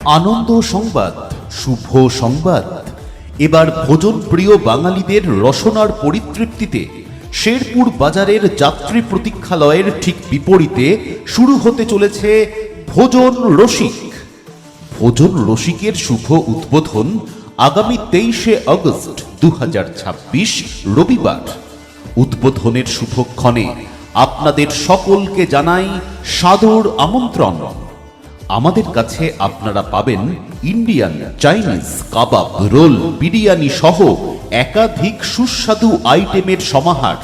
আনন্দ সংবাদ, শুভ সংবাদ। এবার ভোজন প্রিয় বাঙালিদের রসনার পরিতৃপ্তিতে শেরপুর বাজারের যাত্রী প্রতীক্ষালয়ের ঠিক বিপরীতে শুরু হতে চলেছে ভোজন রসিক। ভোজন রসিকের শুভ উদ্বোধন আগামী 23শে আগস্ট 2026 রবিবার। উদ্বোধনের শুভক্ষণে আপনাদের সকলকে জানাই সাদর আমন্ত্রণ। আমাদের কাছে আপনারা পাবেন ইন্ডিয়ান, চাইনিজ, কাবাব, রোল, বিরিয়ানি সহ একাধিক সুস্বাদু আইটেমের সমাহার।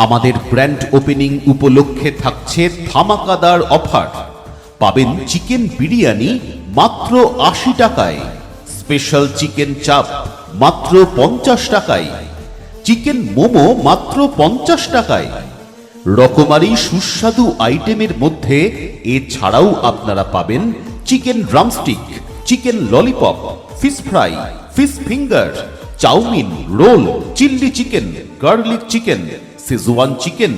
আমাদের ব্র্যান্ড ওপেনিং উপলক্ষে থাকছে ধামাকাদার অফার। পাবেন চিকেন বিরিয়ানি মাত্র 80 টাকায়, স্পেশাল চিকেন চাপ মাত্র 50 টাকায়, চিকেন মোমো মাত্র 50 টাকায়। রকমারি সুস্বাদু আইটেমের মধ্যে এছাড়াও আপনারা পাবেন chicken drumstick, chicken lollipop, fish fry, fish finger, chowmein, roll, chilli chicken, garlic chicken, Schezwan chicken,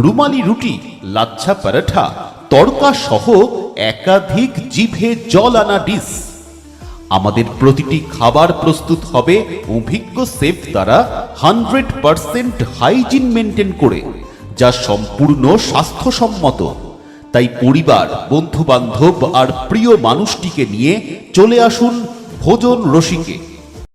রুমালি রুটি, লাচ্ছা পরাঠা, তড়কা সহ একাধিক জিভে জল আনা ডিশ। আমাদের প্রতিটি খাবার প্রস্তুত হবে অভিজ্ঞ শেফ দ্বারা 100% হাইজিন মেনটেন করে, যা সম্পূর্ণ স্বাস্থ্যসম্মত। তাই পরিবার, বন্ধু বান্ধব আর প্রিয় মানুষটিকে নিয়ে চলে আসুন ভোজন রসিকে।